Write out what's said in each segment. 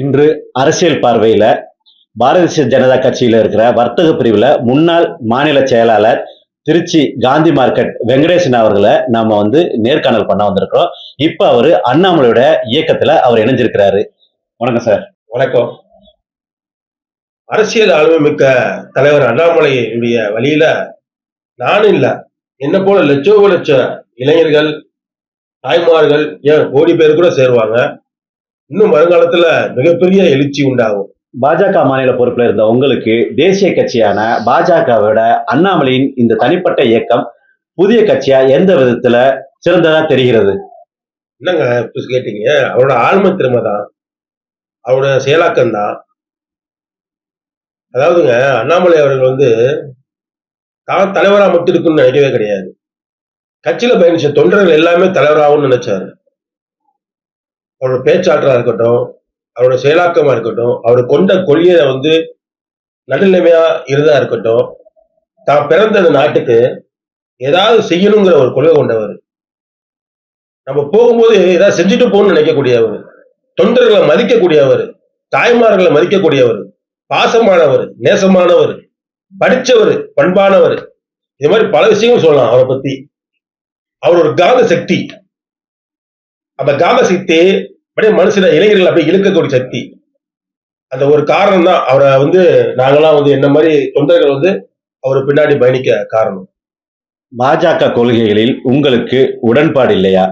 இன்று அரசியல் பார்வையில பாரதிய ஜனதா கட்சியில இருக்கிற வர்த்தக பிரிவுல முன்னாள் மாநில செயலாளர் திருச்சி காந்தி மார்க்கெட் வெங்கடேசன் அவர்களை நாம நேர்காணல் பண்ண வந்திருக்கிறோம். இப்ப அவரு அண்ணாமலையோட இயக்கத்துல அவர் இணைஞ்சிருக்கிறாரு. வணக்கம் சார். வணக்கம். அரசியல் ஆளுமை மிக்க தலைவர் அண்ணாமலையுடைய வழியில நானும் இல்ல, என்ன போல லட்ச இளைஞர்கள், தாய்மார்கள், ஏன் கோடி பேர் கூட சேருவாங்க. இன்னும் வருங்காலத்துல மிகப்பெரிய எழுச்சி உண்டாகும். பாஜக மாநில பொறுப்புல இருந்த உங்களுக்கு தேசிய கட்சியான பாஜகவோட அண்ணாமலையின் இந்த தனிப்பட்ட இயக்கம் புதிய கட்சியா எந்த விதத்துல சிறந்ததா தெரிகிறது? என்னங்க இப்ப கேட்டீங்க? அவரோட ஆழ்மை திறமை தான், அவரோட செயலாக்கம் தான். அதாவதுங்க, அண்ணாமலை அவர்கள் தான் தலைவரா மட்டும் இருக்குன்னு நினைக்கவே கிடையாது. கட்சியில பயணிச்ச தொண்டர்கள் எல்லாமே தலைவராகும்னு நினைச்சாரு. அவரோட பேச்சாற்றலா இருக்கட்டும், அவரோட செயலாக்கமா இருக்கட்டும், அவர் கொண்ட கொள்கையை நடுநிலைமையா இருந்தா இருக்கட்டும், தான் பிறந்த அந்த நாட்டுக்கு ஏதாவது செய்யணுங்கிற ஒரு கொள்கை கொண்டவர். நம்ம போகும்போது ஏதாவது செஞ்சுட்டு போகணும்னு நினைக்கக்கூடியவர், தொண்டர்களை மதிக்கக்கூடியவர், தாய்மார்களை மதிக்கக்கூடியவர், பாசமானவர், நேசமானவர், படிச்சவர், பண்பானவர். இது மாதிரி பல விஷயங்கள் சொல்லலாம் அவரை பத்தி. அவர் ஒரு காந்த சக்தி. அந்த காந்த சக்தி அப்படியே மனுஷன இளைஞர்கள் அப்படியே இழுக்கக்கூடிய சக்தி. அந்த ஒரு காரணம் தான் அவரை நாங்கெல்லாம் என்ன மாதிரி தொண்டர்கள் அவர் பின்னாடி பயணிக்க காரணம். பாஜக கொள்கைகளில் உங்களுக்கு உடன்பாடு இல்லையா,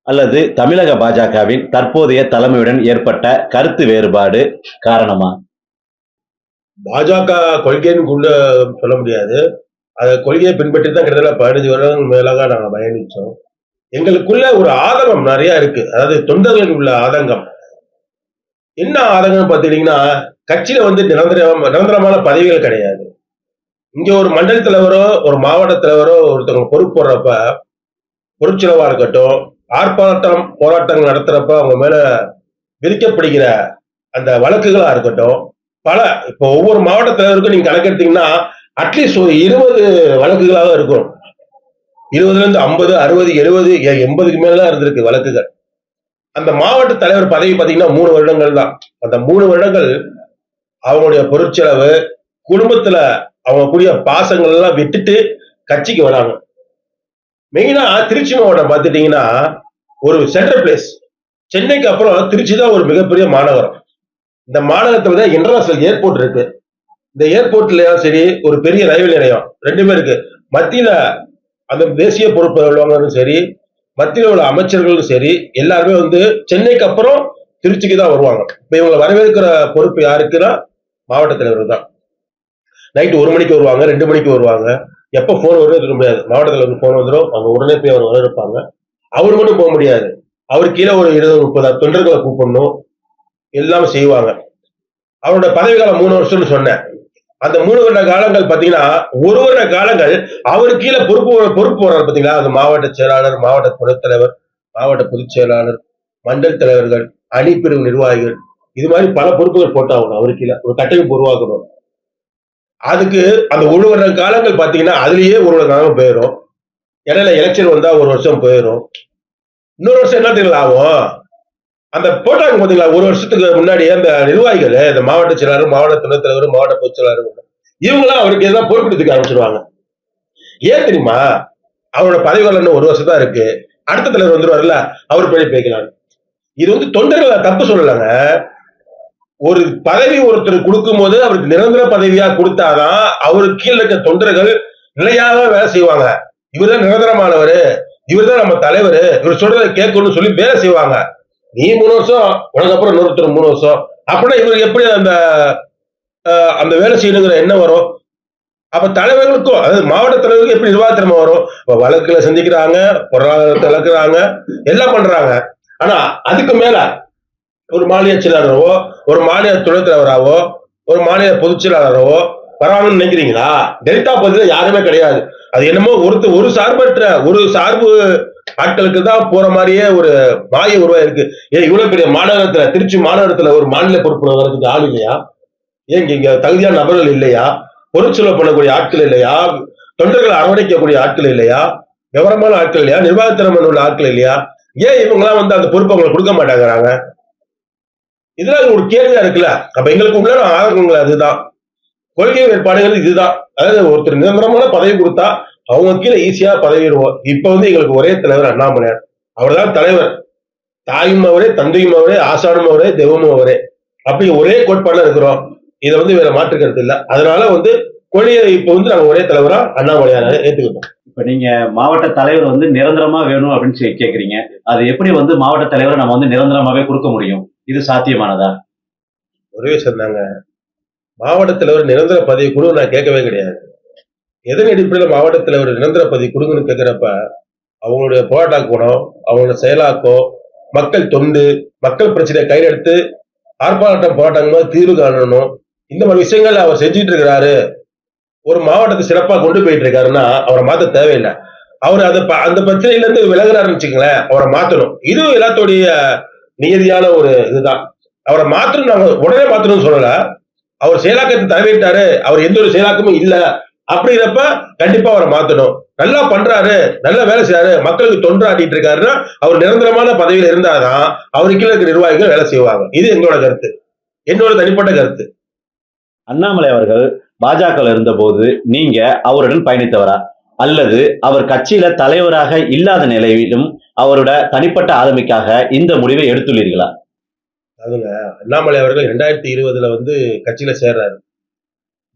அல்லது தமிழக பாஜகவின் தற்போதைய தலைமையுடன் ஏற்பட்ட கருத்து வேறுபாடு காரணமா? பாஜக கொள்கைன்னு கொண்டு சொல்ல முடியாது. அந்த கொள்கையை பின்பற்றி தான் கிட்டத்தட்ட 15 வருடங்கள் மேலாக நாங்க பயணிச்சோம். எங்களுக்குள்ள ஒரு ஆதங்கம் நிறைய இருக்கு. அதாவது தொண்டர்களுக்கு உள்ள ஆதங்கம். என்ன ஆதங்கம் பாத்தீங்கன்னா, கட்சியில நிரந்தரமான பதவிகள் கிடையாது. இங்க ஒரு மண்டல தலைவரோ, ஒரு மாவட்ட தலைவரோ ஒருத்தவங்க பொறுப்பு போடுறப்ப, பொருட்செலவா இருக்கட்டும், ஆர்ப்பாட்டம் போராட்டங்கள் நடத்துறப்ப அவங்க மேல விதிக்கப்படுகிற அந்த வழக்குகளா இருக்கட்டும், பல இப்போ ஒவ்வொரு மாவட்ட தலைவருக்கும் நீங்க கணக்கெடுத்தீங்கன்னா அட்லீஸ்ட் ஒரு 20 வழக்குகளாக இருக்கும். 20ல இருந்து 50, 60, 70, 80க்கு மேலதான் இருந்திருக்கு வழக்குகள். அந்த மாவட்ட தலைவர் பதவி பாத்தீங்கன்னா 3 வருடங்கள் தான். அந்த 3 வருடங்கள் அவங்களுடைய பொருட்செலவு, குடும்பத்துல அவங்க கூடிய பாசங்கள் எல்லாம் விட்டுட்டு கட்சிக்கு வராங்க. மெயினா திருச்சி மாவட்டம் பாத்துட்டீங்கன்னா ஒரு சென்ட்ரல் பிளேஸ். சென்னைக்கு அப்புறம் திருச்சி தான் ஒரு மிகப்பெரிய மாநகரம். இந்த மாநகரத்துல இன்டர்நேஷனல் ஏர்போர்ட் இருக்கு. இந்த ஏர்போர்ட்ல சரி, ஒரு பெரிய ரயில்வே நிலையம் ரெண்டுமே இருக்கு. மத்தியில அந்த தேசிய பொறுப்பு உள்ளவங்களும் சரி, மத்தியில் உள்ள அமைச்சர்களும் சரி, எல்லாருமே சென்னைக்கு அப்புறம் திருச்சிக்கு தான் வருவாங்க. இப்ப இவங்களை வரவேற்கிற பொறுப்பு யாருக்குன்னா மாவட்ட தலைவர் தான். நைட்டு 1 மணிக்கு வருவாங்க, 2 மணிக்கு வருவாங்க. எப்ப போன் வருது இருக்க முடியாது. மாவட்ட தலைவருக்கு போன் வந்துடும், அவங்க உடனே போய் அவர் வரவேற்பாங்க. அவர் மட்டும் போக முடியாது. அவர் கீழே ஒரு 20-30 தொண்டர்களை கூப்பிடணும், எல்லாம் செய்வாங்க. அவரோட பதவி காலம் 3 வருஷம்னு சொன்னேன். அந்த 3 வருட காலங்கள் பாத்தீங்கன்னா 1 வருட காலங்கள் அவரு கீழே பொறுப்பு போறாரு பாத்தீங்களா. அந்த மாவட்ட செயலாளர், மாவட்ட துணைத் தலைவர், மாவட்ட பொதுச் செயலாளர், மண்டல் தலைவர்கள், அணிப்பிரிவு நிர்வாகிகள், இது மாதிரி பல பொறுப்புகள் போட்டாகணும். அவரு கீழே ஒரு கட்டமைப்பு உருவாக்கணும். அதுக்கு அந்த 1 வருட காலங்கள் பாத்தீங்கன்னா அதுலயே 1 வருட காலம் போயிடும். இடையில எலெக்ஷன் வந்தா 1 வருஷம் போயிடும். இன்னொரு வருஷம் என்ன தெரியல ஆகும். அந்த போட்டாங்க பாத்தீங்களா, 1 வருஷத்துக்கு முன்னாடி அந்த நிர்வாகிகள், இந்த மாவட்ட செயலாளர், மாவட்ட துணைத் தலைவர், மாவட்ட பொதுச் செயலாளர், இவங்களாம் அவருக்கு எதாவது பொறுப்பெடுத்துக்க ஆரம்பிச்சிருவாங்க. ஏன் தெரியுமா? அவரோட பதவி காலம் இன்னும் 1 வருஷம் தான் இருக்கு. அடுத்த தலைவர் வந்துருவாருல்ல, அவர் படி பேக்கலாம். இது தொண்டர்களை தப்பு சொல்லலங்க. ஒரு பதவி ஒருத்தர் கொடுக்கும் போது அவருக்கு நிரந்தர பதவியா கொடுத்தாதான் அவருக்கு கீழே இருக்க தொண்டர்கள் நிலையாக வேலை செய்வாங்க. இவர்தான் நிரந்தரமானவர், இவர்தான் நம்ம தலைவர், இவர் சொல்றதை கேட்கணும்னு சொல்லி வேலை செய்வாங்க. நீ 3 வருஷம், உனக்கு அப்புறம் இன்னொருத்தர் 3 வருஷம், அப்படின்னா இவருக்கு எப்படி அந்த வேலை செய்யணுங்கிற என்ன வரும்? அப்ப தலைவர்களுக்கும், அதாவது மாவட்ட தலைவர்களுக்கு எப்படி நிர்வாகத்திறமை வரும்? வழக்குல சந்திக்கிறாங்க, பொருளாதாரத்தை இழக்கிறாங்க, எல்லாம் பண்றாங்க. ஆனா அதுக்கு மேல ஒரு மாநில செயலாளரோ, ஒரு மாநில துணைத் தலைவராவோ, ஒரு மாநில பொதுச் செயலாளரோ வரணும்னு நினைக்கிறீங்களா? டெல்டா பகுதியில யாருமே கிடையாது. அது என்னமோ ஒரு சார்பு ஆட்களுக்கு தான் போற மாதிரியே ஒரு மாய உருவாயிருக்கு. ஏன் இவ்வளவு பெரிய மாநகரத்துல, திருச்சி மாநகரத்துல ஒரு மாநில பொறுப்பு வரதுக்கு ஆள் இல்லையா? ஏன் இங்க தகுதியான நபர்கள் இல்லையா? பொருட்செலவு பண்ணக்கூடிய ஆட்கள் இல்லையா? தொண்டர்களை அரவணைக்கக்கூடிய ஆட்கள் இல்லையா? விவரமான ஆட்கள் இல்லையா? நிர்வாகத்திறமை உள்ள ஆட்கள் இல்லையா? ஏன் இவங்க எல்லாம் அந்த பொறுப்பு அவங்களுக்கு கொடுக்க மாட்டேங்கிறாங்க? இதெல்லாம் ஒரு கேள்வியா இருக்குல்ல. அப்ப எங்களுக்கு உள்ள ஆதங்கங்கள் அதுதான். கொள்கை வேறுபாடுகள் இதுதான். அதாவது ஒருத்தர் நிரந்தரமான பதவி கொடுத்தா அவங்க கீழே ஈஸியா பதவிடுவோம். இப்ப வந்து எங்களுக்கு ஒரே தலைவர் அண்ணாமலையார். அவர்தான் தலைவர். தாயும் அவரே, தந்தையும் அவரே, ஆசானும் அவரே, தெய்வமும் அவரே. அப்படி ஒரே கோட்பாடுல இருக்கிறோம். இதை வந்து வேற மாற்று கருத்து இல்ல. அதனால வந்து கொள்கையை இப்ப வந்து நாங்க ஒரே தலைவரா அண்ணாமலையார ஏத்துக்கிட்டோம். இப்ப நீங்க மாவட்ட தலைவர் வந்து நிரந்தரமா வேணும் அப்படின்னு சொல்லி கேக்குறீங்க. அது எப்படி வந்து மாவட்ட தலைவரை நம்ம வந்து நிரந்தரமாவே கொடுக்க முடியும்? இது சாத்தியமானதா? ஒரே விஷயம் தாங்க. மாவட்ட தலைவர் நிரந்தர பதவி கொடுங்க நான் கேட்கவே கிடையாது. எதன் அடிப்படையில் மாவட்ட தலைவர் நிரந்தர பதவி கொடுங்கன்னு கேட்கிறப்ப அவங்களுடைய போராட்ட குணம், அவங்களோட செயலாக்கம், மக்கள் தொண்டு, மக்கள் பிரச்சனையை கையில் எடுத்து ஆர்ப்பாட்டம் போராட்டங்கள் தீர்வு காணணும். இந்த மாதிரி விஷயங்கள் அவர் செஞ்சுட்டு இருக்கிறாரு. ஒரு மாவட்டத்தை சிறப்பா கொண்டு போயிட்டு இருக்காருன்னா அவரை மாத்த தேவையில்லை. அவர் அந்த பிரச்சனையில இருந்து விலகுறாருன்னு வச்சுங்களேன், அவரை மாத்தணும். இது எல்லாத்துடைய நியதியான ஒரு இதுதான். அவரை மாத்தணும், நாங்க உடனே மாத்தணும்னு சொல்லல. அவர் செயலாக்கத்தை தரவிட்டாரு, அவர் எந்த ஒரு செயலாக்கமும் இல்ல அப்படிங்கிறப்ப கண்டிப்பா அவரை மாத்தணும். நல்லா பண்றாரு, நல்ல வேலை செய்யறாரு, மக்களுக்கு தொண்டாடிட்டு இருக்காருன்னா அவர் நிரந்தரமான பதவியில இருந்தாதான் அவருக்கு கீழே இருக்க நிர்வாகிகள் வேலை செய்வாங்க. இது எங்களோட கருத்து, என்னோட தனிப்பட்ட கருத்து. அண்ணாமலை அவர்கள் பாஜக இருந்தபோது நீங்க அவருடன் பயணித்தவரா? அல்லது அவர் கட்சியில தலைவராக இல்லாத நிலையிலும் அவரோட தனிப்பட்ட ஆளுமைக்காக இந்த முடிவை எடுத்துள்ளீர்களா? அதுங்க, அண்ணாமலை அவர்கள் 2020 வந்து கட்சியில சேர்றாரு.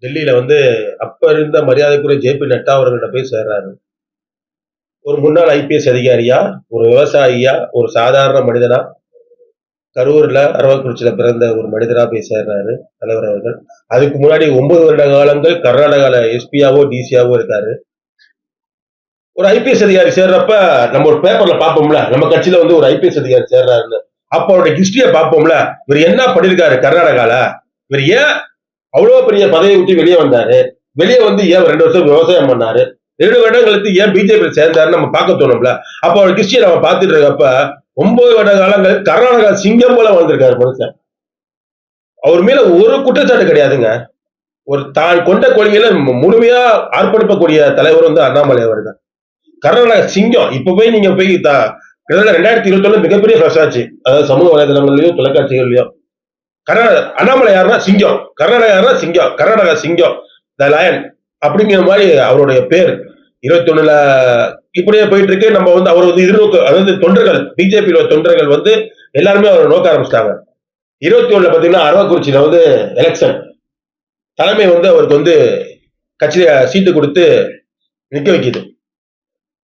டெல்லியில வந்து அப்ப இருந்த மரியாதைக்குரிய ஜே பி நட்டா அவர்கள்ட்ட போய் சேர்றாரு. ஒரு முன்னாள் ஐபிஎஸ் அதிகாரியா, ஒரு விவசாயியா, ஒரு சாதாரண மனிதனா, கரூர்ல அரவக்குறிச்சியில பிறந்த ஒரு மனிதரா போய் சேர்றாரு தலைவர் அவர்கள். அதுக்கு முன்னாடி 9 வருட காலங்கள் கர்நாடகால எஸ்பியாவோ டிசியாவோ இருக்காரு. ஒரு ஐபிஎஸ் அதிகாரி சேர்றப்ப நம்ம ஒரு பேப்பர்ல பார்ப்போம்ல, நம்ம கட்சியில வந்து ஒரு ஐபிஎஸ் அதிகாரி சேர்றாருன்னு. அப்ப அவருடைய ஹிஸ்டரிய பார்ப்போம்ல, இவர் என்ன பண்ணிருக்காரு கர்நாடகால, இவர் ஏன் அவ்வளவு பெரிய பதவியை விட்டு வெளியே வந்தாரு, வெளியே வந்து ஏன் 2 வருஷம் விவசாயம் பண்ணாரு, 2 வருடங்களுக்கு ஏன் பிஜேபி சேர்ந்தாரு நம்ம பார்க்க தோணும்ல. அப்ப அவர் ஹிஸ்டரிய நம்ம பார்த்துட்டு இருக்கப்ப 9 வருட காலங்கள் கர்நாடகா சிங்கம் போல வந்திருக்காரு மனுஷன். அவர் மேல ஒரு குற்றச்சாட்டு கிடையாதுங்க. ஒரு தான் கொண்ட கொள்கையில முழுமையா அர்ப்பணிக்கக்கூடிய தலைவர் வந்து அண்ணாமலை அவர்கள். கர்நாடகா சிங்கம். இப்ப போய் நீங்க போய் 2021 மிகப்பெரிய ஃபிளஷ் ஆச்சு. அதாவது சமூக வலைதளங்கள்லயும் தொலைக்காட்சிகள்லயும் அண்ணாமலை யாருன்னா சிங்கம், கர்நாடகா யாருன்னா சிங்கம், கர்நாடகா சிங்கம், த லயன் அப்படிங்கிற மாதிரி அவருடைய பேர் 21ல இப்படியே போயிட்டு இருக்கு. நம்ம வந்து அவர் வந்து எதிர்நோக்கு, அதாவது தொண்டர்கள், பிஜேபி தொண்டர்கள் வந்து எல்லாருமே அவரை நோக்க ஆரம்பிச்சிட்டாங்க. 21ல பாத்தீங்கன்னா அரவக்குறிச்சியில வந்து எலெக்ஷன், தலைமை வந்து அவருக்கு வந்து கட்சியில சீட்டு கொடுத்து நிக்க வைக்குது.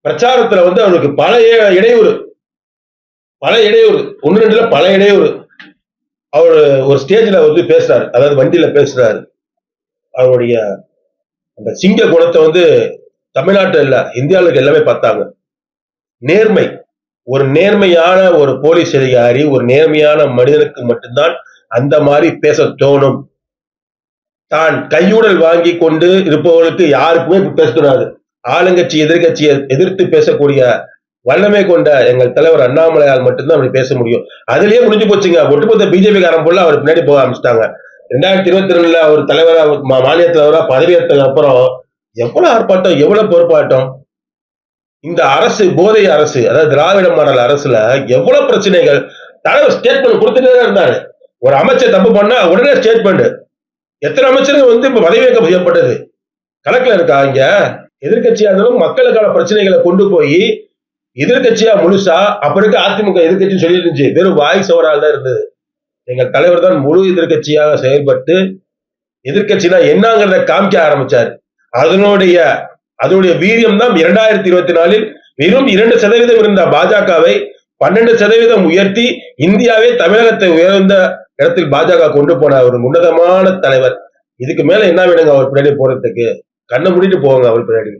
பிரச்சாரத்துல வந்து அவருக்கு பல இடையூறு, ஒன்னு ரெண்டுல பல இடையூறு. அவர் ஒரு ஸ்டேஜ்ல வந்து பேசுறாரு, அதாவது வண்டியில பேசுறாரு. அவருடைய அந்த சிங்க குணத்தை வந்து தமிழ்நாட்டுல இல்ல இந்தியாவுக்கு எல்லாமே பார்த்தாங்க. நேர்மை, ஒரு நேர்மையான ஒரு போலீஸ் அதிகாரி, ஒரு நேர்மையான மனிதனுக்கு மட்டும்தான் அந்த மாதிரி பேச தோணும். தான் கையூடல் வாங்கி கொண்டு இருப்பவர்களுக்கு யாருக்குமே பேசக்கூடாது. ஆளுங்கட்சி எதிர்கட்சியை எதிர்த்து பேசக்கூடிய வல்லமை கொண்ட எங்கள் தலைவர் அண்ணாமலையால் மட்டும்தான் அப்படி பேச முடியும். அதுலயே முடிஞ்சு போச்சுங்க. ஒட்டுமொத்த பிஜேபி காரன் போல அவர் பின்னாடி போக ஆரம்பிச்சிட்டாங்க. 2022 அவர் தலைவரா, மாநில தலைவரா பதவியேற்றதுக்கு அப்புறம் எவ்வளவு ஆர்ப்பாட்டம், எவ்வளவு பொறுப்பாட்டம். இந்த அரசு, போதை அரசு, அதாவது திராவிட மாடல் அரசுல எவ்வளவு பிரச்சனைகள். தலைவர் ஸ்டேட்மெண்ட் கொடுத்துட்டே தான் இருந்தாரு. ஒரு அமைச்சர் தப்பு பண்ணா உடனே ஸ்டேட்மெண்ட். எத்தனை அமைச்சர்கள் வந்து இப்ப பதவியேற்கம் செய்யப்பட்டது கணக்குல இருக்கா? இங்க எதிர்கட்சியா இருந்தாலும் மக்களுக்கான பிரச்சனைகளை கொண்டு போய் எதிர்கட்சியா முழுசா அப்ப இருக்க அதிமுக எதிர்கட்சி சொல்லி இருந்துச்சு, வெறும் வாய் சவரால் தான் இருந்தது. எங்கள் தலைவர் தான் முழு எதிர்கட்சியாக செயல்பட்டு எதிர்கட்சினா என்னங்கிறத காமிக்க ஆரம்பிச்சார். அதனுடைய வீரியம் தான் 2024 வெறும் 2% இருந்த பாஜகவை 12% உயர்த்தி இந்தியாவே தமிழகத்தை உயர்ந்த இடத்தில் பாஜக கொண்டு போன ஒரு உன்னதமான தலைவர். இதுக்கு மேல என்ன வேணுங்க அவர் பின்னாடி போறதுக்கு? கண்ணை மூடிட்டு போவாங்க அவர் பின்னாடி.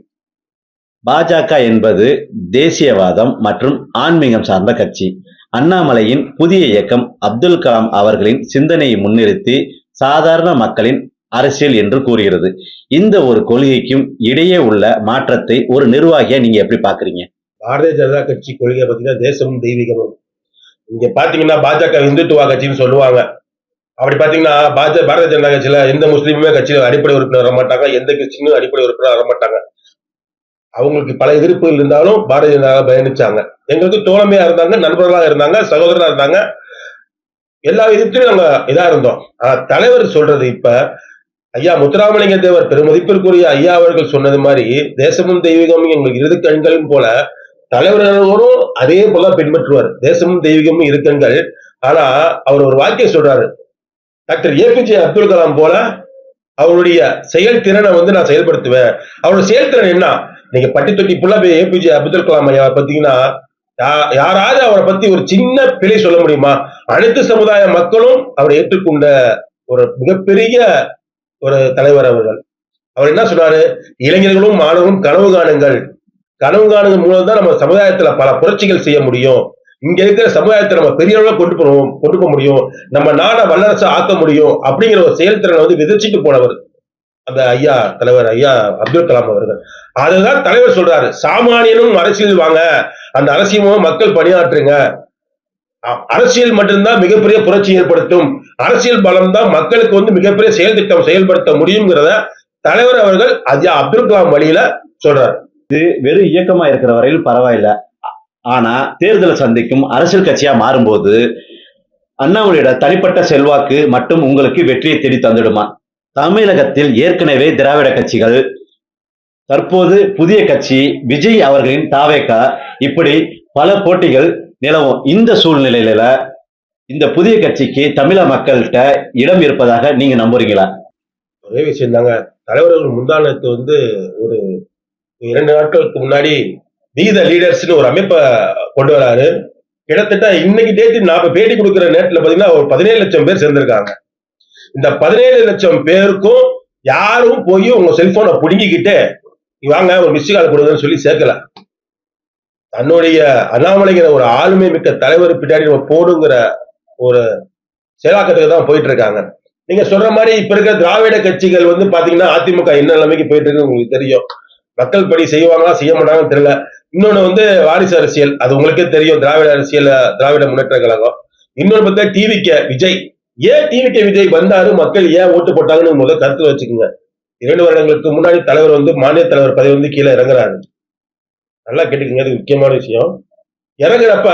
பாஜக என்பது தேசியவாதம் மற்றும் ஆன்மீகம் சார்ந்த கட்சி. அண்ணாமலையின் புதிய இயக்கம் அப்துல் கலாம் அவர்களின் சிந்தனையை முன்னிறுத்தி சாதாரண மக்களின் அரசியல் என்று கூறுகிறது. இந்த ஒரு கொள்கைக்கும் இடையே உள்ள மாற்றத்தை ஒரு நிர்வாகியா நீங்க எப்படி பாக்குறீங்க? பாரதிய ஜனதா கட்சி கொள்கை பாத்தீங்கன்னா தேசமும் தெய்வீகமும். இங்க பாத்தீங்கன்னா பாஜக இந்துத்துவா கட்சின்னு சொல்லுவாங்க. அப்படி பாத்தீங்கன்னா பாரதிய ஜனதா கட்சியில எந்த முஸ்லீமுமே கட்சியில அடிப்படை உறுப்பினர் வர மாட்டாங்க, எந்த கட்சியும் அடிப்படை உறுப்பினர் வர மாட்டாங்க. அவங்களுக்கு பல எதிர்ப்புகள் இருந்தாலும் பாரதிய ஜனதா பயணிச்சாங்க. எங்களுக்கு தோழமையா இருந்தாங்க, நண்பர்களா இருந்தாங்க, சகோதரா இருந்தாங்க. எல்லா விதத்திலும் நாங்க இதா இருந்தோம். ஆனா தலைவர் சொல்றது இப்ப ஐயா முத்துராமலிங்க தேவர் பெருமதிப்பிற்குரிய ஐயா அவர்கள் சொன்னது மாதிரி தேசமும் தெய்வீகமும் எங்களுக்கு இரு கண்களும் போல தலைவர்களும் அதே போல பின்பற்றுவார். தேசமும் தெய்வீகமும் இரு கண்கள். ஆனா அவர் ஒரு வாக்கியம் சொல்றாரு. டாக்டர் ஏபிஜே அப்துல் கலாம் போல அவருடைய செயல்திறனை வந்து நான் செயல்படுத்துவேன். அவரோட செயல்திறன் என்ன? நீங்க பட்டி தொட்டி ஃபுல்லா ஏபிஜே அப்துல் கலாம் ஐயா பாத்தீங்கன்னா யாராவது அவரை பத்தி ஒரு சின்ன பிழை சொல்ல முடியுமா? அனைத்து சமுதாய மக்களும் அவரை ஏற்றுக்கொண்ட ஒரு மிகப்பெரிய ஒரு தலைவர் அவர்கள். அவர் என்ன சொன்னாரு? இளைஞர்களும் மாணவர்களும் கனவு காணுங்கள். கனவு காணுங்க மூலம் தான் நம்ம சமுதாயத்துல பல புரட்சிகள் செய்ய முடியும். இங்க இருக்கிற சமுதாயத்தை நம்ம பெரிய அளவுல கொண்டு போக முடியும். நம்ம நாட வல்லரசு ஆக்க முடியும் அப்படிங்கிற ஒரு செயல்திறனை வந்து விதைச்சிட்டு போனவர் அந்த ஐயா தலைவர் ஐயா அப்துல் கலாம் அவர்கள். அதுதான் தலைவர் சொல்றாரு. சாமானியனும் அரசியல் வாங்க, அந்த அரசியல் மக்கள் பணியாற்றுங்க. அரசியல் மட்டும்தான் மிகப்பெரிய புரட்சி ஏற்படுத்தும். அரசியல் பலம் தான் மக்களுக்கு வந்து மிகப்பெரிய செயல் திட்டம் செயல்படுத்த முடியுங்கிறத தலைவர் அவர்கள் ஐயா அப்துல் கலாம் வழியில சொல்றாரு. வெறும் இயக்கமா இருக்கிற வரையில் பரவாயில்ல. ஆனா தேர்தலை சந்திக்கும் அரசியல் கட்சியா மாறும்போது அண்ணாமலையோட தனிப்பட்ட செல்வாக்கு மட்டும் உங்களுக்கு வெற்றியை தேடி தந்துடுமா? தமிழகத்தில் ஏற்கனவே திராவிட கட்சிகள், தற்போது புதிய கட்சி விஜய் அவர்களின் தாவேகா, இப்படி பல போட்டிகள் நிலவும் இந்த சூழ்நிலையில இந்த புதிய கட்சிக்கு தமிழக மக்கள்கிட்ட இடம் இருப்பதாக நீங்க நம்புறீங்களா? ஒரே விஷயம் தாங்க. தலைவர்கள் முந்தானத்து வந்து ஒரு 2 நாட்களுக்கு முன்னாடி பி த லீடர்ஸ்னு ஒரு அமைப்பை கொண்டு வராரு. கிட்டத்தட்ட இன்னைக்கு டேட்டு நான் பேட்டி கொடுக்கிற நேரத்துல பாத்தீங்கன்னா ஒரு 17 லட்சம் பேர் சேர்ந்திருக்காங்க. இந்த 17 லட்சம் பேருக்கும் யாரும் போய் உங்க செல்போனை புடுங்கிக்கிட்டு வாங்க ஒரு மிஸ்டு கால் கொடுங்கன்னு சொல்லி சேர்க்கல. தன்னுடைய அண்ணாமலைங்கிற ஒரு ஆளுமை மிக்க தலைவர் பின்னாடி நம்ம போடுங்கிற ஒரு செயலாக்கத்துக்கு தான் போயிட்டு இருக்காங்க. நீங்க சொல்ற மாதிரி இப்ப இருக்கிற திராவிட கட்சிகள் வந்து பாத்தீங்கன்னா அதிமுக என்ன நிலைமைக்கு போயிட்டு இருக்கு உங்களுக்கு தெரியும். மக்கள் பணி செய்வாங்களா செய்ய மாட்டாங்கன்னு தெரியல. இன்னொன்னு வந்து வாரிசு அரசியல், அது உங்களுக்கே தெரியும். திராவிட அரசியல், திராவிட முன்னேற்ற கழகம். இன்னொரு பார்த்தா டிவிகே விஜய். ஏன் டிவிகே விஜய் வந்தாரு, மக்கள் ஏன் ஓட்டு போட்டாங்கன்னு முதல்ல கருத்து வச்சுக்கோங்க. 2 வருடங்களுக்கு முன்னாடி தலைவர் வந்து மாநில தலைவர் பதவி வந்து கீழே இறங்குறாரு. நல்லா கேட்டுக்கங்க, அது முக்கியமான விஷயம். இறங்குறப்ப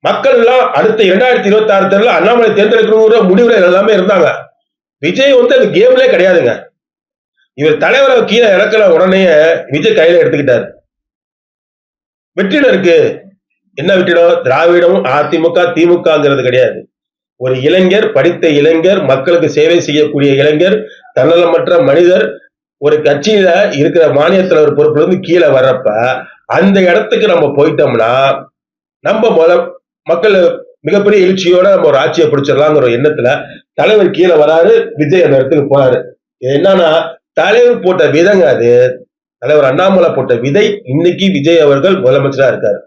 மக்கள் எல்லாம் அடுத்த 2026 தேர்தல் அண்ணாமலை தேர்ந்தெடுக்கணுங்கிற முடிவுல எல்லாமே இருந்தாங்க. விஜய் வந்து அந்த கேம்லே கிடையாதுங்க. இவர் தலைவரை கீழே இறக்கல உடனே விஜய் கையில எடுத்துக்கிட்டாரு. வெற்றிடம் இருக்கு. என்ன வெற்றிடம்? திராவிடம், அதிமுக, திமுகங்கிறது கிடையாது. ஒரு இளைஞர், படித்த இளைஞர், மக்களுக்கு சேவை செய்யக்கூடிய இளைஞர், தன்னலமற்ற மனிதர் ஒரு கட்சியில இருக்கிற மாநில தலைவர் பொறுப்புல இருந்து கீழே வர்றப்ப அந்த இடத்துக்கு நம்ம போயிட்டோம்னா நம்ம மக்கள் மிகப்பெரிய எழுச்சியோட நம்ம ஒரு ஆட்சியை பிடிச்சிடலாங்கிற எண்ணத்துல தலைவர் கீழே வராரு, விஜய் அந்த இடத்துக்கு போறாரு. என்னன்னா தலைவர் போட்ட விதைங்க அது. தலைவர் அண்ணாமலை போட்ட விதை. இன்னைக்கு விஜய் அவர்கள் முதலமைச்சரா இருக்காரு.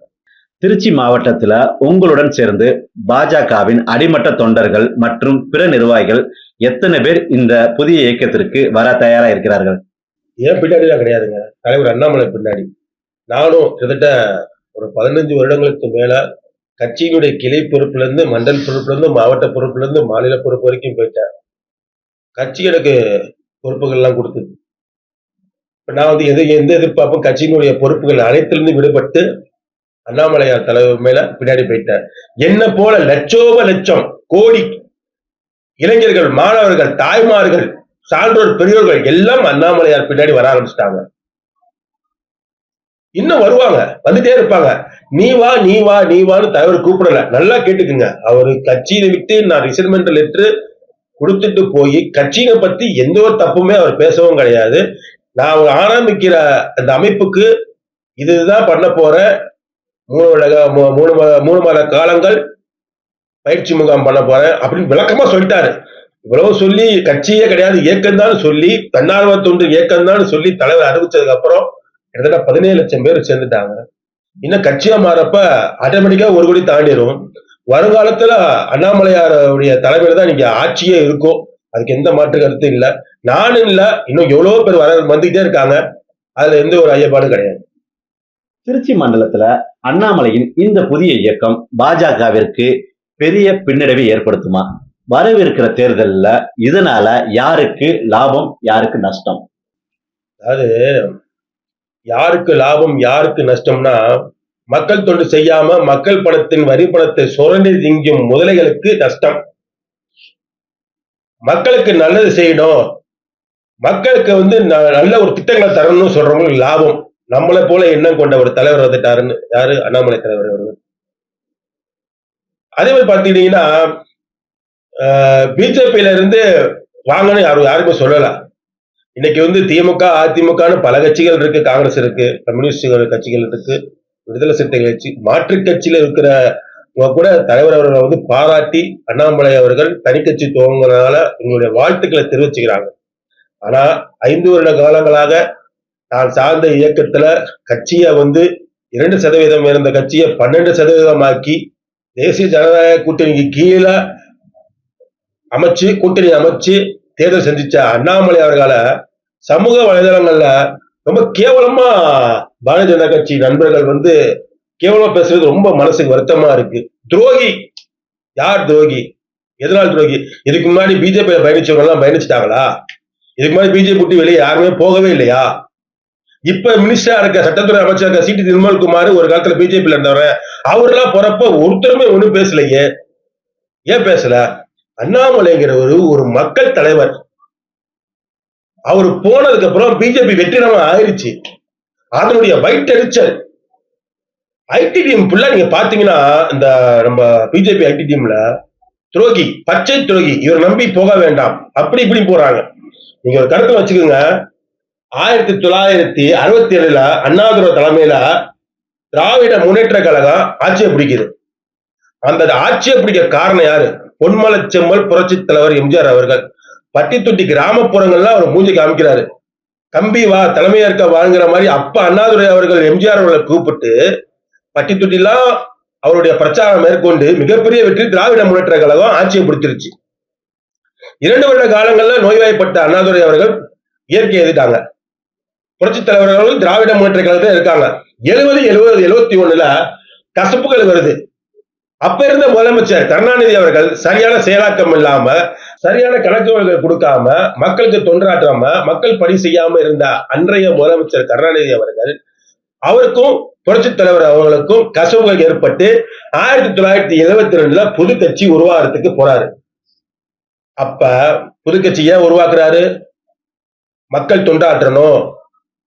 திருச்சி மாவட்டத்துல உங்களுடன் சேர்ந்து பாஜகவின் அடிமட்ட தொண்டர்கள் மற்றும் பிற நிர்வாகிகள் எத்தனை பேர் இந்த புதிய இயக்கத்திற்கு வர தயாரா இருக்கிறார்கள்? ஏன் பின்னாடிலாம் கிடையாதுங்க. தலைவர் அண்ணாமலை பின்னாடி. நானும் கிட்டத்தட்ட ஒரு 15 வருடங்களுக்கு மேல கட்சியினுடைய கிளை பொறுப்புல இருந்து, மண்டல் பொறுப்புல இருந்து, மாவட்ட பொறுப்புல இருந்து, மாநில பொறுப்பு வரைக்கும் போயிட்டேன். கட்சி எனக்கு பொறுப்புகள் எல்லாம் கொடுத்தது. இப்ப நான் வந்து எந்த எதிர்பார்ப்பும் கட்சியினுடைய பொறுப்புகள் அனைத்திலிருந்து விடுபட்டு அண்ணாமலையார் தலைவர் மேல பின்னாடி போயிட்டார். என்ன போல லட்சம் கோடி இளைஞர்கள், மாணவர்கள், தாய்மார்கள், சான்றோர் பெரியோர்கள் எல்லாம் அண்ணாமலையார் பின்னாடி வர ஆரம்பிச்சிட்டாங்க. இன்னும் வருவாங்க, வந்துட்டே இருப்பாங்க. நீ வா நீ வா நீ வான்னு தலைவர் கூப்பிடல. நல்லா கேட்டுக்குங்க. அவரு கட்சியில விட்டு நான் ரிசைன்மெண்ட் லெட்டர் கொடுத்துட்டு போய் கட்சியை பத்தி எந்த ஒரு தப்புமே அவர் பேசவும் கிடையாது. நான் ஆரம்பிக்கிற அந்த அமைப்புக்கு இதுதான் பண்ண போறேன். 3 மாத காலங்கள் பயிற்சி முகாம் பண்ண போறேன் அப்படின்னு விளக்கமா சொல்லிட்டாரு. இவ்வளவு சொல்லி கட்சியே கிடையாது இயக்கம் தான் சொல்லி, தன்னார்வ தொண்டு இயக்கம் தான் சொல்லி தலைவர் அறிவிச்சதுக்கு அப்புறம் கிட்டத்தட்ட 17 லட்சம் பேர் சேர்ந்துட்டாங்க. இன்னும் கட்சியா மாறப்ப ஆட்டோமேட்டிக்கா 1 கோடி தாண்டிடும். வருங்காலத்துல அண்ணாமலையாருடைய தலைமையில தான் நீங்க ஆட்சியே இருக்கும். அதுக்கு எந்த மாற்று கருத்தும் இல்ல. நானும் இல்ல, இன்னும் எவ்வளவு பேர் வந்துகிட்டே இருக்காங்க. அதுல எந்த ஒரு ஐயப்பாடும் கிடையாது. திருச்சி மண்டலத்துல அண்ணாமலையின் இந்த புதிய இயக்கம் பாஜகவிற்கு பெரிய பின்னடைவை ஏற்படுத்துமா? வரவிருக்கிற தேர்தல்ல இதனால யாருக்கு லாபம், யாருக்கு நஷ்டம்? அதாவது யாருக்கு லாபம் யாருக்கு நஷ்டம்னா மக்கள் தொண்டு செய்யாம மக்கள் பணத்தின் வரி பணத்தை சுரண்டி திங்கும் முதலைகளுக்கு நஷ்டம். மக்களுக்கு நல்லது செய்யணும், மக்களுக்கு வந்து நல்ல ஒரு திட்டங்களை தரணும்னு சொல்றவங்களுக்கு லாபம். நம்மளை போல எண்ணம் கொண்ட ஒரு தலைவர் வந்துட்டாருன்னு. யாரு? அண்ணாமலை தலைவர் அவர்கள். அதே மாதிரி பாத்தீங்கன்னா பிஜேபியில இருந்து வாங்கன்னு யாருமே சொல்லல. இன்னைக்கு வந்து திமுக, அதிமுகன்னு பல கட்சிகள் இருக்கு, காங்கிரஸ் இருக்கு, கம்யூனிஸ்ட் கட்சிகள் இருக்கு, விடுதலை சிறுத்தைகள் கட்சி, மாற்று கட்சியில இருக்கிறவங்க கூட தலைவர் அவர்களை வந்து பாராட்டி அண்ணாமலை அவர்கள் தனி கட்சி துவங்கினால எங்களுடைய வாழ்த்துக்களை தெரிவிச்சுக்கிறாங்க. ஆனா 5 வருட காலங்களாக நான் சார்ந்த இயக்கத்துல கட்சியை வந்து 2% இருந்த கட்சியை 12% ஆக்கி தேசிய ஜனநாயக கூட்டணிக்கு கீழே கூட்டணி அமைச்சு தேர்தல் செஞ்சிச்ச அண்ணாமலை அவர்களை சமூக வலைதளங்கள்ல ரொம்ப கேவலமா பாரதிய ஜனதா கட்சி நண்பர்கள் வந்து கேவலமா பேசுறது ரொம்ப மனசுக்கு வருத்தமா இருக்கு. துரோகி. யார் துரோகி? எதனால் துரோகி? இதுக்கு முன்னாடி பிஜேபி பயணிச்சவங்க எல்லாம் பயணிச்சுட்டாங்களா? இதுக்கு முன்னாடி பிஜேபி விட்டு வெளியே யாருமே போகவே இல்லையா? இப்ப மினிஸ்டரா இருக்க சட்டத்துறை அமைச்சர் இருக்க சிடி நிர்மல்குமார் ஒரு காலத்துல பிஜேபி இருந்தவர், அவரெல்லாம் போறப்ப ஒருத்தருமே ஒண்ணும் பேசலையே. ஏன் பேசல? அண்ணாமலைங்கிறவர் ஒரு மக்கள் தலைவர். அவர் போனதுக்கு அப்புறம் பிஜேபி வெற்றிடமா ஆயிருச்சு. அதனுடைய வயிற்றெரிச்சல் ஐடி டீம் ஃபுல்லா நீங்க பாத்தீங்கன்னா, இந்த நம்ம பிஜேபி ஐடி டீம்ல துரோகி, பச்சை துரோகி, இவர் நம்பி போக வேண்டாம், அப்படி இப்படி போறாங்க. நீங்க ஒரு கருத்தை வச்சுக்கோங்க. 1967 அண்ணாதுரை தலைமையில திராவிட முன்னேற்ற கழகம் ஆட்சியை பிடிக்குது. அந்த ஆட்சியை பிடிக்க காரணம் யாரு? பொன்மலை செம்மல் புரட்சி தலைவர் எம்ஜிஆர் அவர்கள். பட்டி தொட்டி கிராமப்புறங்கள்ல அவர் மூஞ்சி காமிக்கிறாரு. தம்பி வா, தலைமையா இருக்க வாங்குற மாதிரி அப்ப அண்ணாதுரை அவர்கள் எம்ஜிஆர் அவர்களை கூப்பிட்டு பட்டி தொட்டிலாம் அவருடைய பிரச்சாரம் மேற்கொண்டு மிகப்பெரிய வெற்றி திராவிட முன்னேற்ற கழகம் ஆட்சியை பிடிச்சிருச்சு. 2 வருட காலங்கள்ல நோய்வாய்ப்பட்ட அண்ணாதுரை அவர்கள் இயற்கை எதிர்த்தாங்க. புரட்சி தலைவர்கள் திராவிட முன்னேற்ற கழகத்தில் இருக்காங்க. 71 கசப்புகள் வருது. அப்ப இருந்த முதலமைச்சர் கருணாநிதி அவர்கள் சரியான செயலாக்கம் இல்லாம, சரியான கணக்குகள் கொடுக்காம, மக்களுக்கு தொண்டாற்றாம, மக்கள் பணி செய்யாம இருந்த அன்றைய முதலமைச்சர் கருணாநிதி அவர்கள், அவருக்கும் புரட்சி தலைவர் அவர்களுக்கும் கசப்புகள் ஏற்பட்டு 1972 புது கட்சி உருவாகிறதுக்கு போறாரு. அப்ப புது கட்சி ஏன் உருவாக்குறாரு? மக்கள் தொண்டாற்றணும்,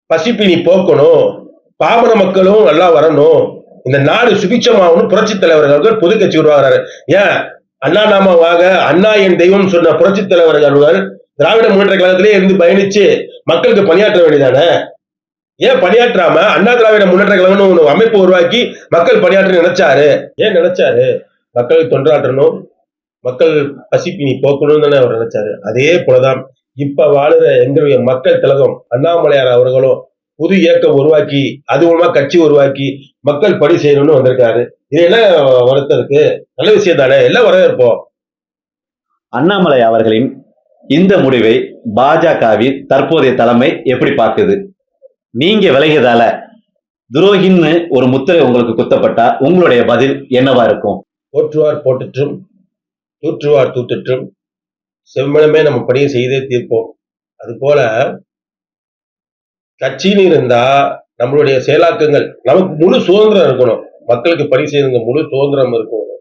பசிப்பினி போக்கணும், பாமர மக்களும் நல்லா வரணும், இந்த நாடு சுபிட்சமாகணும். புரட்சி தலைவர் அவர்கள் புது கட்சி உருவாகிறாரு. ஏன்? அண்ணா நாமமாக அண்ணா என் தெய்வம் சொன்ன புரட்சி தலைவர் அவர்கள் திராவிட முன்னேற்ற கழகத்திலே இருந்து பயணிச்சு மக்களுக்கு பணியாற்ற வேண்டியதானே? ஏன் பணியாற்றாம அண்ணா திராவிட முன்னேற்ற கழகம்னு ஒரு அமைப்பு உருவாக்கி மக்கள் பணியாற்ற நினைச்சாரு? ஏன் நினைச்சாரு? மக்களுக்கு தொண்டாற்றணும், மக்கள் பசிப்பினி போக்கணும் தானே அவர் நினைச்சாரு. அதே போலதான் இப்ப வாழுற எங்களுடைய மக்கள் திலகம் அண்ணாமலையார் அவர்களும் புது இயக்கம் உருவாக்கி, அது மூலமா கட்சி உருவாக்கி மக்கள் பணி செய்யணும்னு வந்திருக்காரு. இது என்ன வருத்தம் இருக்கு? நல்ல விஷயம் தானே, எல்லாம் வரவேற்போம். அண்ணாமலை அவர்களின் இந்த முடிவை பாஜகவின் தற்போதைய தலைமை எப்படி பார்க்குது? நீங்க விலகியதால துரோகின்னு ஒரு முத்திரை உங்களுக்கு குத்தப்பட்டா உங்களுடைய பதில் என்னவா இருக்கும்? போற்றுவார் போட்டுற்றும், தூற்றுவார் தூத்துற்றும், செம்மனமே நம்ம பணியை செய்தே தீர்ப்போம். அது போல கட்சின்னு இருந்தா நம்மளுடைய செயலாக்கங்கள் நமக்கு முழு சுதந்திரம் இருக்கணும். மக்களுக்கு பணி செய்த முழு சுதந்திரம் இருக்கணும்.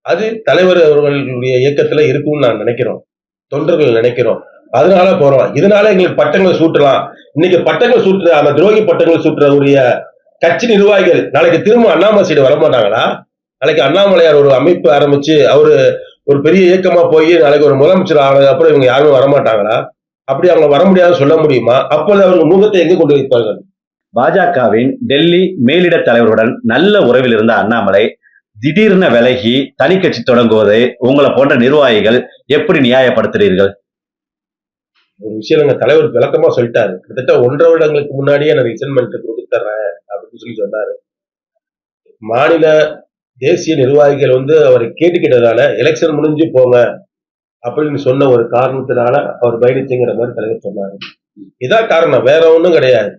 அது தலைவர் அவர்களுடைய இயக்கத்துல இருக்கும்னு நான் நினைக்கிறோம், தொண்டர்கள் நினைக்கிறோம். அதனால போறோம். இதனால எங்களுக்கு பட்டங்களை சூட்டலாம். இன்னைக்கு பட்டங்கள் சூட்டுற அந்த துரோகி பட்டங்களை சூட்டுறவுடைய கட்சி நிர்வாகிகள் நாளைக்கு திரும்ப அண்ணாமலை சைடு வரமாட்டாங்களா? நாளைக்கு அண்ணாமலையார் ஒரு அமைப்பு ஆரம்பிச்சு அவரு ஒரு பெரிய இயக்கமா போய் நாளைக்கு ஒரு முதலமைச்சர் ஆனது அப்புறம் இவங்க யாருமே வரமாட்டாங்களா? அப்படி அவங்க வர முடியாது சொல்ல முடியுமா? அப்போது அவர்கள் முகத்தை எங்க கொண்டு வைப்பார்கள்? பாஜகவின் டெல்லி மேலிட தலைவருடன் நல்ல உறவில் இருந்த அண்ணாமலை திடீர்னு விலகி தனி கட்சி தொடங்குவதை உங்களை போன்ற நிர்வாகிகள் எப்படி நியாயப்படுத்துறீர்கள்? ஒரு விஷயம் எங்க தலைவர் விளக்கமா சொல்லிட்டாரு. கிட்டத்தட்ட 1.5 வருடங்களுக்கு முன்னாடியே நான் ரிசைன்மெண்ட் கொடுத்துறேன் அப்படின்னு சொல்லி சொன்னாரு. மாநில தேசிய நிர்வாகிகள் வந்து அவரை கேட்டுக்கிட்டதால எலெக்ஷன் முடிஞ்சு போங்க அப்படின்னு சொன்ன ஒரு காரணத்தினால அவர் பயணிச்சுங்கிற மாதிரி தலைவர் சொன்னாரு. இதான் காரணம், வேற ஒண்ணும் கிடையாது.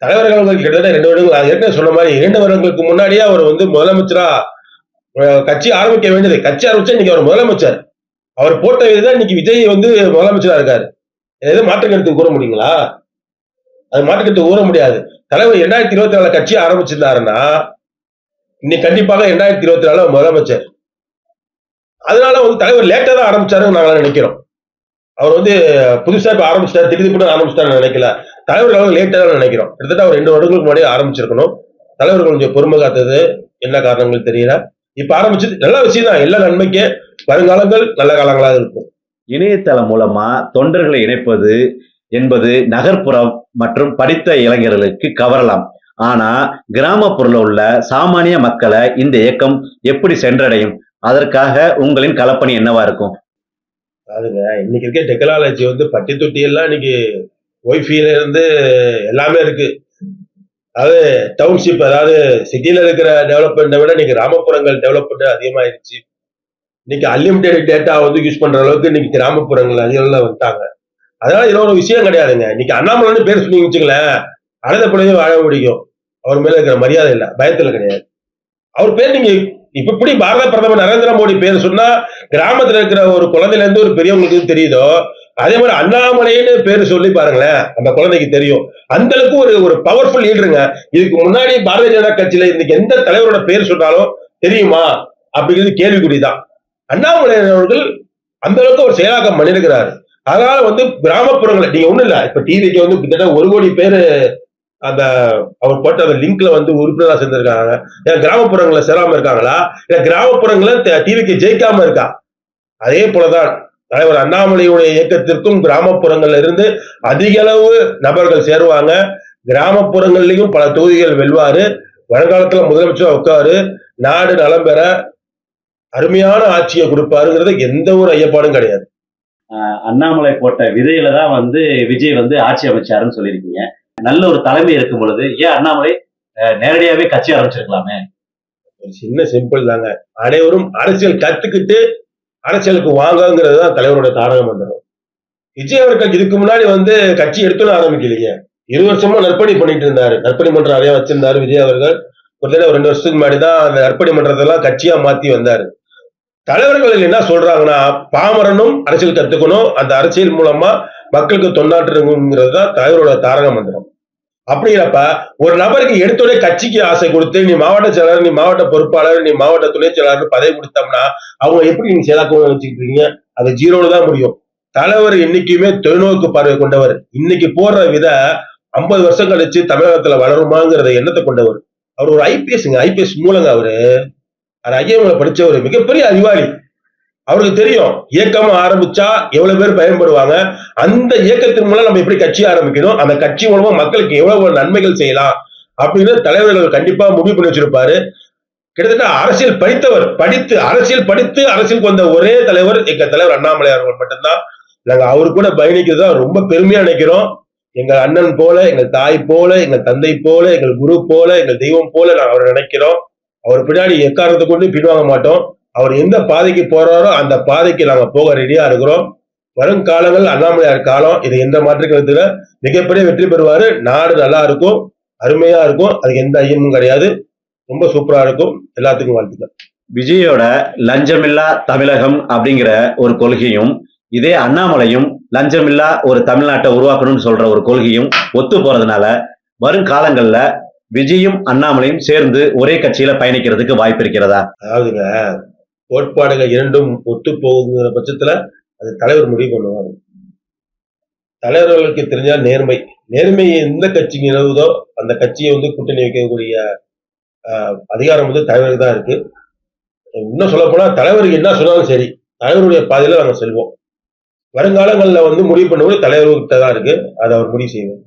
தலைவர்கள் கிட்டத்தட்ட 2 வருடங்கள் ஏற்கனவே சொன்ன மாதிரி 2 வருடங்களுக்கு முன்னாடியே அவர் வந்து முதலமைச்சரா கட்சி ஆரம்பிக்க வேண்டியது. கட்சி ஆரம்பிச்சா இன்னைக்கு அவர் முதலமைச்சர். அவர் போட்ட இதுதான் இன்னைக்கு விஜய் வந்து முதலமைச்சரா இருக்காரு. எது மாற்று கருத்து கூற முடியுங்களா? அது மாற்று கருத்து கூற முடியாது. தலைவர் 2024 கட்சி ஆரம்பிச்சிருந்தாருன்னா இன்னைக்கு கண்டிப்பாக 2024 முதலமைச்சர். அதனால வந்து தலைவர் லேட்டா தான் ஆரம்பிச்சாருன்னு நாங்க நினைக்கிறோம். அவர் வந்து புதுசா இப்ப ஆரம்பிச்சிட்டாரு, திடீர்னு ஆரம்பிச்சிட்டாருன்னு நினைக்கல. தலைவர் லேட்டா தான் நினைக்கிறோம். கிட்டத்தட்ட ஒரு 2 வருடங்களுக்கு முன்னாடியே ஆரம்பிச்சிருக்கணும். தலைவர் கொஞ்சம் பொறுமை காத்தது என்ன காரணங்கள் தெரியல. இப்ப ஆரம்பிச்சது நல்ல விஷயம் தான். எல்லா நன்மைக்கே வருங்காலங்கள் நல்ல காலங்களாக இருக்கும். இணையதளம் மூலமா தொண்டர்களை இணைப்பது என்பது நகர்ப்புறம் மற்றும் படித்த இளைஞர்களுக்கு கவரலாம். ஆனா கிராமப்புறத்துல உள்ள சாமானிய மக்களை இந்த இயக்கம் எப்படி சென்றடையும்? அதற்காக உங்களின் களப்பணி என்னவா இருக்கும்? அதுங்க இன்னைக்கு இருக்க டெக்னாலஜி வந்து பட்டி தொட்டி எல்லாம் இன்னைக்கு ஒய்ஃபைல இருந்து எல்லாமே இருக்கு. அதாவது டவுன்ஷிப், அதாவது சிட்டில இருக்கிற டெவலப்மெண்ட்டை விட இன்னைக்கு கிராமப்புறங்கள் டெவலப்மெண்ட் அதிகமாயிருச்சு. இன்னைக்கு அன்லிமிட்டெட் டேட்டா வந்து யூஸ் பண்ற அளவுக்கு இன்னைக்கு கிராமப்புறங்கள் அதிகம் வந்துட்டாங்க. அதனால இது ஒரு விஷயம் கிடையாதுங்க. இன்னைக்கு அண்ணாமலைன்னு பேர் சொன்னீங்கன்னு வச்சுங்களேன், அழுத பிள்ளைய வாழ முடியும். அவர் மேல இருக்கிற மரியாதை இல்ல, பயத்துல கிடையாது. அவர் பேர் நீங்க இப்ப எப்படி பாரத பிரதமர் நரேந்திர மோடி பேர் சொன்னா கிராமத்துல இருக்கிற ஒரு குழந்தையில இருந்து ஒரு பெரியவங்களுக்கு தெரியுதோ, அதே மாதிரி அண்ணாமலைன்னு பேரு சொல்லி பாருங்களேன், அந்த குழந்தைக்கு தெரியும். அந்த அளவுக்கு ஒரு ஒரு பவர்ஃபுல் லீடருங்க. இதுக்கு முன்னாடி பாரதிய ஜனதா கட்சியில இன்னைக்கு எந்த தலைவரோட பேர் சொன்னாலும் தெரியுமா அப்படிங்கிறது கேள்விக்குறிதான். அண்ணாமலை அவர்கள் அந்த அளவுக்கு ஒரு செயலாக்கம் பண்ணிருக்கிறாரு. அதனால வந்து கிராமப்புறங்களை நீங்க ஒண்ணும் இல்ல, இப்ப டிவிக்கு வந்து கிட்டத்தட்ட 1 கோடி பேரு அந்த அவர் போட்ட அந்த லிங்க்ல வந்து உறுப்பினரா சேர்ந்திருக்காங்க. ஏன் கிராமப்புறங்கள்ல சேராம இருக்காங்களா? இல்ல கிராமப்புறங்கள்ல டிவிக்கு ஜெயிக்காம இருக்கா? அதே போலதான் தலைவர் அண்ணாமலையுடைய இயக்கத்திற்கும் கிராமப்புறங்கள்ல இருந்து அதிக அளவு நபர்கள் சேருவாங்க. கிராமப்புறங்கள்லயும் பல தொகுதிகள் வெல்வாரு. வருங்காலத்துல முதலமைச்சரா உட்காரு. நாடு நலம் பெற அருமையான ஆட்சியை கொடுப்பாருங்கிறது எந்த ஒரு ஐயப்பாடும் கிடையாது. அண்ணாமலை போட்ட விதையில தான் வந்து விஜய் வந்து ஆட்சி அமைச்சாருன்னு சொல்லியிருக்கீங்க. நல்ல ஒரு தலைமை இருக்கும் பொழுது ஏன் அண்ணாமலை நேரடியாவே கட்சி ஆரம்பிச்சிருக்கலாமே? ஒரு சின்ன சிம்பிள் தாங்க. அனைவரும் அரசியல் கத்துக்கிட்டு அரசியலுக்கு வாங்கங்கிறது தான் தலைவருடைய தாரக மந்திரம். விஜய் அவர்கள் இதுக்கு முன்னாடி வந்து கட்சி எடுத்துன்னு ஆரம்பிக்கலையே. 20 வருஷமா நற்பணி பண்ணிட்டு இருந்தாரு. நற்பணி மன்றம் நிறைய வச்சிருந்தாரு விஜய் அவர்கள். ஒரு 2 வருஷத்துக்கு முன்னாடி தான் அந்த நற்பணி மன்றத்தெல்லாம் கட்சியா மாத்தி வந்தாரு. தலைவர்கள் என்ன சொல்றாங்கன்னா, பாமரனும் அரசியல் கத்துக்கணும். அந்த அரசியல் மூலமா மக்களுக்கு தொண்டாற்றணுங்கிறது தான் தலைவரோட தாரக மந்திரம். அப்படிங்கிறப்ப ஒரு நபருக்கு எடுத்தோடனே கட்சிக்கு ஆசை கொடுத்து நீ மாவட்ட செயலாளர், நீ மாவட்ட பொறுப்பாளர், நீ மாவட்ட துணை செயலாளர் பதவி கொடுத்தோம்னா அவங்க எப்படி நீங்க செயலாக்கம் வச்சுக்கிட்டு இருக்கீங்க? அது ஜீரோல தான் முடியும். தலைவர் என்னைக்குமே தொலைநோக்கு பார்வை கொண்டவர். இன்னைக்கு போடுற வித 50 வருஷம் கழிச்சு தமிழகத்துல வளருமாங்கிறத எண்ணத்தை கொண்டவர். அவர் ஒரு ஐபிஎஸ்ங்க, ஐபிஎஸ் மூலங்க அவரு. ஐஏஎம்ல படிச்ச ஒரு மிகப்பெரிய அறிவாளி. அவருக்கு தெரியும் இயக்கமா ஆரம்பிச்சா எவ்வளவு பேர் பயன்படுவாங்க, அந்த இயக்கத்தின் மூலம் நம்ம எப்படி கட்சி ஆரம்பிக்கணும், அந்த கட்சி மூலமா மக்களுக்கு எவ்வளவு நன்மைகள் செய்யலாம் அப்படின்னு தலைவர்கள் கண்டிப்பா முடிவு பண்ணி வச்சிருப்பாரு. கிட்டத்தட்ட அரசியல் படித்தவர், படித்து அரசியலுக்கு வந்த ஒரே தலைவர் எங்க தலைவர் அண்ணாமலை அவர்கள் மட்டும்தான். நாங்க அவரு கூட பயணிக்கிறதா ரொம்ப பெருமையா நினைக்கிறோம். எங்கள் அண்ணன் போல, எங்கள் தாய் போல, எங்கள் தந்தை போல, எங்கள் குரு போல, எங்கள் தெய்வம் போல நாங்க அவரை நினைக்கிறோம். அவர் பின்னாடி எக்காரணத்தை கொண்டு பின்வாங்க மாட்டோம். அவர் எந்த பாதைக்கு போறாரோ அந்த பாதைக்கு நாங்க போக ரெடியா இருக்கிறோம். வரும் காலங்கள் அண்ணாமலையார் காலம். இது எந்த மாற்று கருத்துல மிகப்பெரிய வெற்றி பெறுவாரு. நாடு நல்லா இருக்கும், அருமையா இருக்கும். அதுக்கு எந்த ஐயமும் கிடையாது. ரொம்ப சூப்பரா இருக்கும். எல்லாத்துக்கும் வாழ்த்துக்கள். விஜயோட லஞ்சமில்லா தமிழகம் அப்படிங்கிற ஒரு கொள்கையும், இதே அண்ணாமலையும் லஞ்சமில்லா ஒரு தமிழ்நாட்டை உருவாக்கணும்னு சொல்ற ஒரு கொள்கையும் ஒத்து போறதுனால வருங்காலங்கள்ல விஜயும் அண்ணாமலையும் சேர்ந்து ஒரே கட்சியில பயணிக்கிறதுக்கு வாய்ப்பு இருக்கிறதா? அதாவதுங்க, கோட்பாடுகள் இரண்டும் ஒத்து போகுங்கிற பட்சத்துல அது தலைவர் முடிவு பண்ணுவாரு. தலைவர்களுக்கு தெரிஞ்சா நேர்மை எந்த கட்சி நிலவுதோ அந்த கட்சியை வந்து கூட்டணி வைக்கக்கூடிய அதிகாரம் வந்து தலைவருக்கு தான் இருக்கு. இன்னும் சொல்ல போனா தலைவருக்கு என்ன சொன்னாலும் சரி, தலைவருடைய பாதையில நாங்க செல்வோம். வருங்காலங்கள்ல வந்து முடிவு பண்ணுவது தலைவர்கிட்ட தான் இருக்கு. அதை அவர் முடிவு செய்வார்.